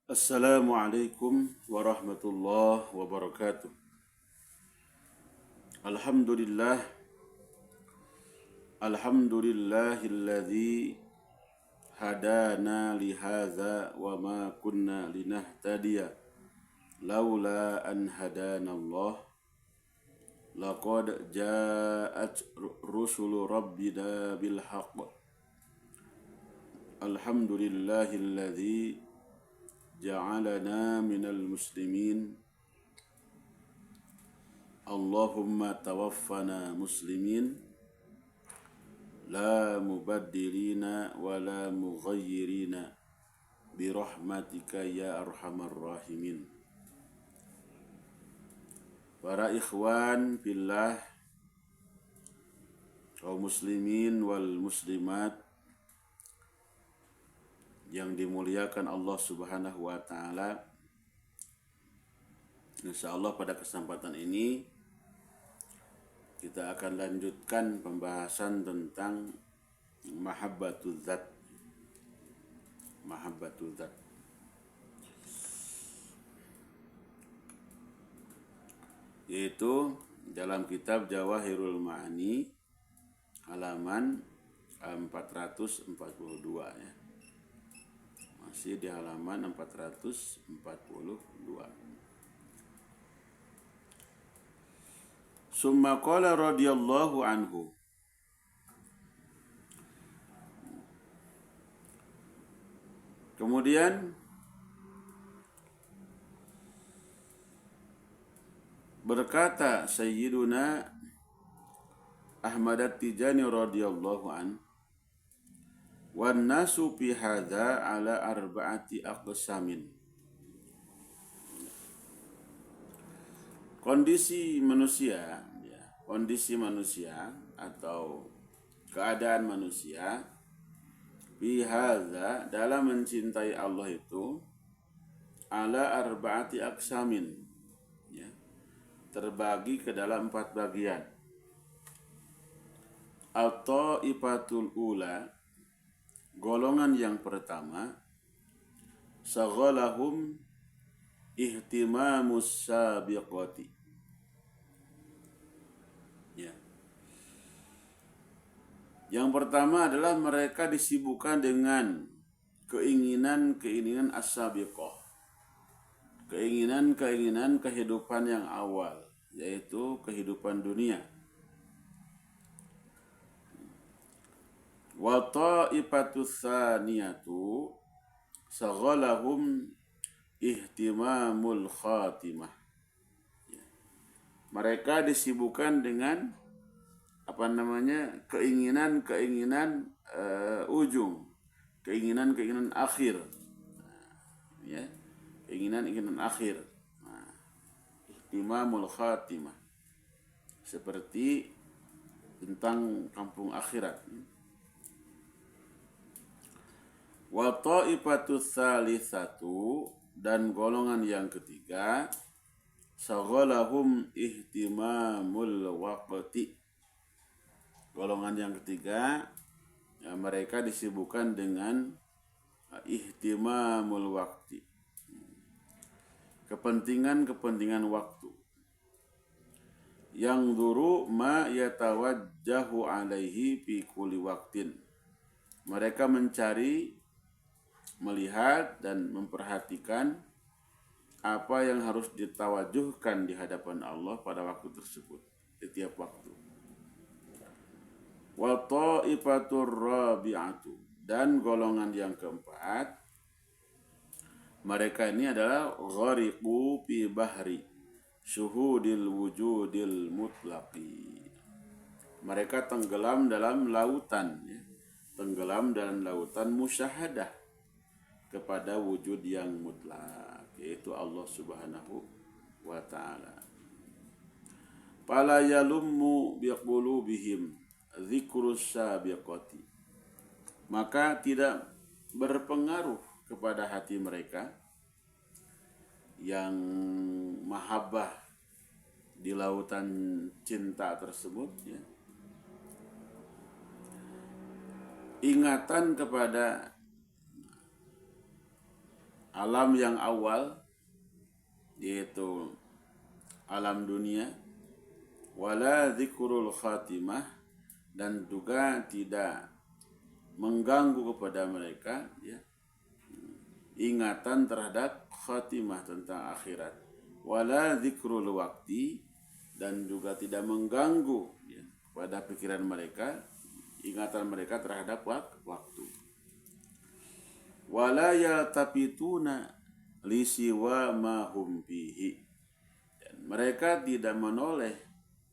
Assalamualaikum warahmatullahi wabarakatuh. Alhamdulillah, alhamdulillahilladzi hadana lihadza wa ma kunna linahtadiya laula an hadanallah. Laqad ja'at rusulu rabbina bil haqq. Alhamdulillahilladzi ja'alana minal muslimin. Allahumma tawaffana muslimin la mubaddilina wa la mughayyirina birahmatika ya arhamar rahimin. Para ikhwan fillah, kaum muslimin wal muslimat yang dimuliakan Allah Subhanahu wa taala. Insyaallah pada kesempatan ini kita akan lanjutkan pembahasan tentang mahabbatul zat. Mahabbatul zat. Yaitu dalam kitab Jawahirul Ma'ani halaman 442 ya. Masih di halaman 442. Summa qala radhiyallahu anhu. Kemudian berkata Sayyiduna Ahmad At-Tijani radhiyallahu an, wan nasu fi hadza ala arba'ati aqsamin. Kondisi manusia atau keadaan manusia fi hadza dalam mencintai Allah itu ala arba'ati aqsamin, ya, terbagi ke dalam 4 bagian. At-taifatul ula, golongan yang pertama, saghalahum ihtimamus sabiqati, ya. Yang pertama adalah mereka disibukkan dengan keinginan as-sabiqah, keinginan kehidupan yang awal, yaitu kehidupan dunia. Wa ta'ifatus tsaniyatu saghalahum ihtimamul khatimah. Mereka disibukkan dengan keinginan ujung, keinginan akhir, ya, keinginan akhir. Ihtimamul khatimah, seperti tentang kampung akhirat. Wa ta'ifatus tsalitsatu, dan golongan yang ketiga, saghalahum ihtimamul waqti. Golongan yang ketiga, ya, mereka disibukkan dengan ihtimamul waqti, kepentingan waktu. Yang duru ma yatawajjahu alaihi fi kulli waqtin. Mereka mencari, melihat dan memperhatikan apa yang harus ditawajuhkan di hadapan Allah pada waktu tersebut, setiap waktu. Wa ta'ifatur rabi'atu, dan golongan yang keempat, mereka ini adalah ghariqu fi bahri syuhudil wujudil mutlaqi. Mereka tenggelam dalam lautan, ya, tenggelam dalam lautan musyahadah kepada wujud yang mutlak, yaitu Allah Subhanahu wa ta'ala. Fala yalummu biqulubihim dzikrus sabiqati, maka tidak berpengaruh kepada hati mereka yang mahabbah di lautan cinta tersebut, ya, ingatan kepada alam yang awal, yaitu alam dunia, wala dzikrul khatimah, dan juga tidak mengganggu kepada mereka ya, ingatan terhadap khatimah tentang akhirat, wala dzikrul waqti, dan juga tidak mengganggu ya, pada pikiran mereka, ingatan mereka terhadap waktu. Wala yaltafituna li siwa ma hum fihi, dan mereka tidak menoleh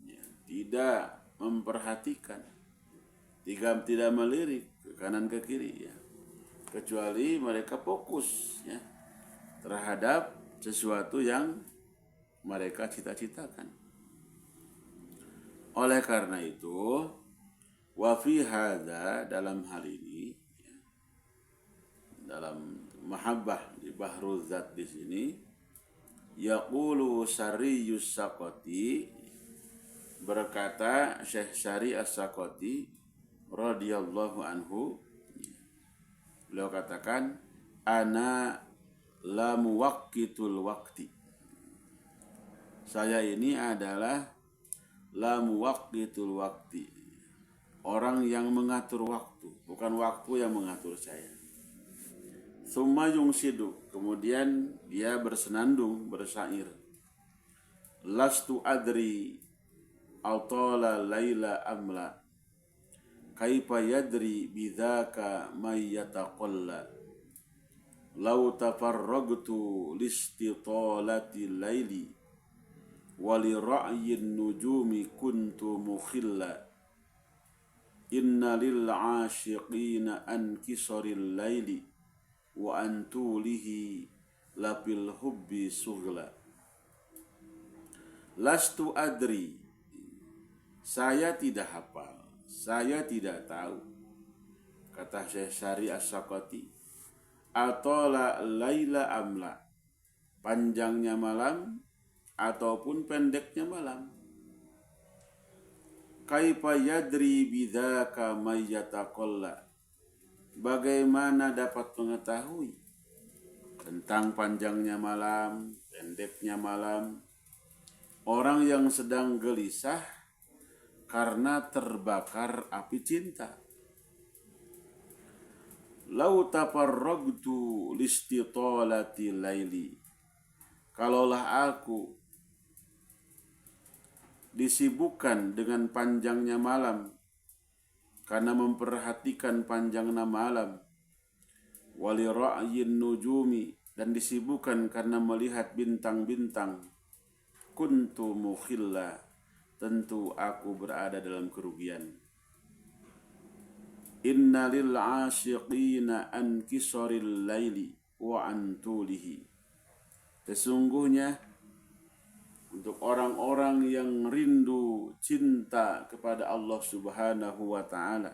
ya, tidak memperhatikan, tidak melirik ke kanan ke kiri ya, kecuali mereka fokus ya terhadap sesuatu yang mereka cita-citakan. Oleh karena itu, wa fi hadza, dalam hal ini ya, dalam mahabbah di Bahrul Zat di sini, yaqulu Syariyus Saqati, berkata Syekh Syari As-Saqati radhiyallahu anhu, beliau katakan, ana la muwaqqitul waqti, saya ini adalah la muwaqqitul waqti, orang yang mengatur waktu, bukan waktu yang mengatur saya. Tsumma yungsidu, kemudian dia bersenandung, bersyair, lastu adri atala laila amla, kaifa yadri bidzaka may yataqalla, law tafarragtu listitalati laili wali ra'yin nujumi kuntu mukhilla, inna lil 'ashiqina an kisaril laili wa antulihi lapil hubbi sughla. Lastu adri, saya tidak hafal, saya tidak tahu, kata Syekh Syari As-Saqati, atola laila amla, panjangnya malam ataupun pendeknya malam. Kaifa yadri bidzaka may yataqalla, bagaimana dapat mengetahui tentang panjangnya malam, pendeknya malam, orang yang sedang gelisah karena terbakar api cinta. Lau tafarragtu listitalati laili, kalaulah aku disibukkan dengan panjangnya malam, karena memperhatikan panjangnya malam, wali ra'yin nujumi, dan disibukkan karena melihat bintang-bintang, kuntu mukhilla, tentu aku berada dalam kerugian. Inna lil 'ashiqina an kisaril laili wa antulihi, sesungguhnya untuk orang-orang yang rindu cinta kepada Allah Subhanahu wa ta'ala,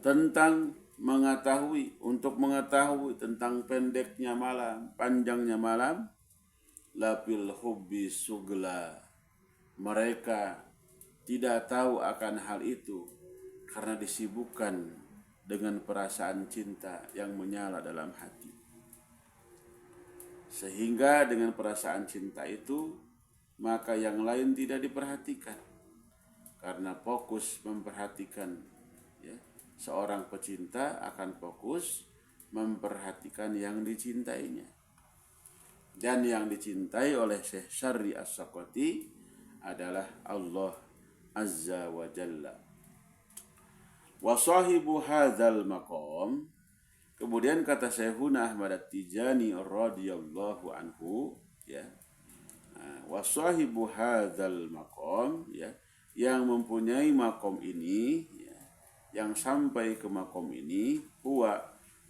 tentang mengetahui, untuk mengetahui tentang pendeknya malam, panjangnya malam, lapil hubbi sugla, mereka tidak tahu akan hal itu karena disibukkan dengan perasaan cinta yang menyala dalam hati. Sehingga dengan perasaan cinta itu, maka yang lain tidak diperhatikan, karena fokus memperhatikan ya, seorang pecinta akan fokus memperhatikan yang dicintainya. Dan yang dicintai oleh Syekh Syari As-Saqati adalah Allah Azza wa Jalla. Wa sahibu hadzal maqam, kemudian kata Syekhuna Ahmad At-Tijani radhiyallahu anhu ya, wa sahibu hadzal maqam ya, yang mempunyai makom ini ya, yang sampai ke makom ini, huwa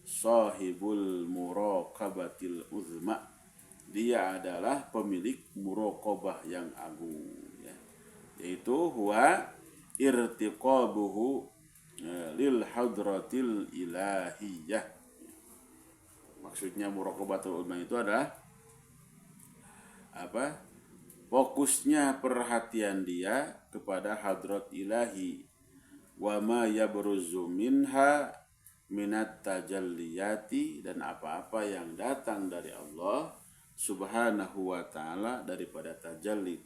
sahibul muraqabatil uzma, dia adalah pemilik muraqabah yang agung ya, yaitu huwa irtiqabuhu lil hadratil ilahiyah. Maksudnya muraqabatul uzma itu adalah apa? Fokusnya perhatian dia kepada hadrat ilahi, wa ma yabruzu minha minat tajalliyati, dan apa-apa yang datang dari Allah subhanahu wa ta'ala daripada tajalli,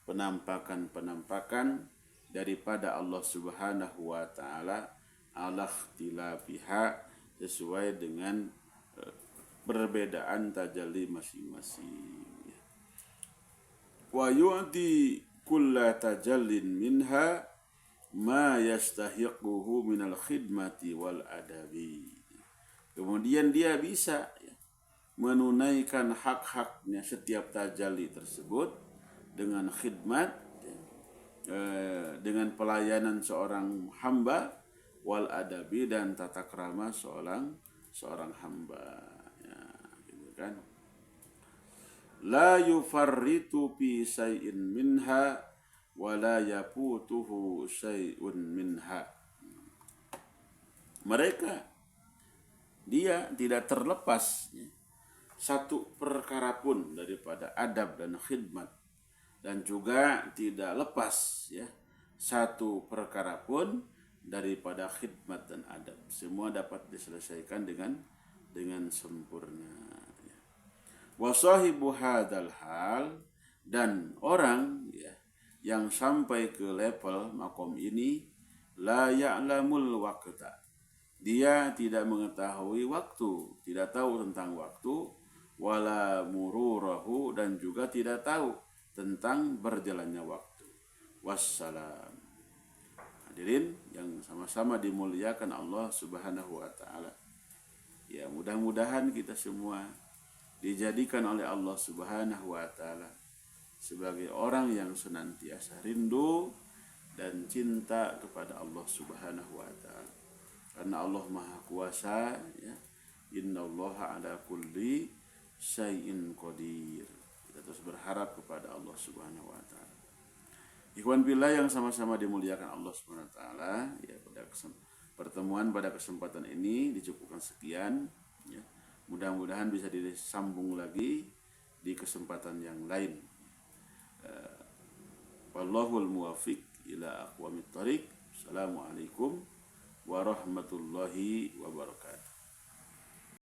penampakan daripada Allah subhanahu wa ta'ala, ala ikhtilafiha, sesuai dengan perbedaan tajalli masing-masing. Wa yu'ti kulla tajallin minha ma yastahiquhu minal khidmati wal adabi. Kemudian dia bisa menunaikan hak-haknya setiap tajalli tersebut dengan khidmat, dengan pelayanan seorang hamba, wal adabi, dan tata krama seorang hamba, ya, gitu kan. La yufarritu fi syai'in minha wa la yafutuhu syai'un minha. Dia tidak terlepas satu perkara pun daripada adab dan khidmat, dan juga tidak lepas satu perkara pun daripada khidmat dan adab. Semua dapat diselesaikan dengan sempurna. Wa sahibu hadzal hal, dan orang yang sampai ke level makom ini, la ya'lamul waqta, dia tidak mengetahui waktu, tidak tahu tentang waktu, wala mururahu, dan juga tidak tahu tentang berjalannya waktu. Wassalam. Hadirin yang sama-sama dimuliakan Allah subhanahu wa ta'ala, ya, mudah-mudahan kita semua dijadikan oleh Allah subhanahu wa ta'ala sebagai orang yang senantiasa rindu dan cinta kepada Allah subhanahu wa ta'ala, karena Allah maha kuasa, ya. Innallaha ala kulli syai'in qadir. Kita terus berharap kepada Allah subhanahu wa ta'ala. Ikhwan billah yang sama-sama dimuliakan Allah subhanahu wa ta'ala, ya, pada pertemuan pada kesempatan ini dicukupkan sekian, ya. Mudah-mudahan bisa disambung lagi di kesempatan yang lain. Wallahul muwaffiq ila aqwamit thoriq. Assalamualaikum warahmatullahi wabarakatuh.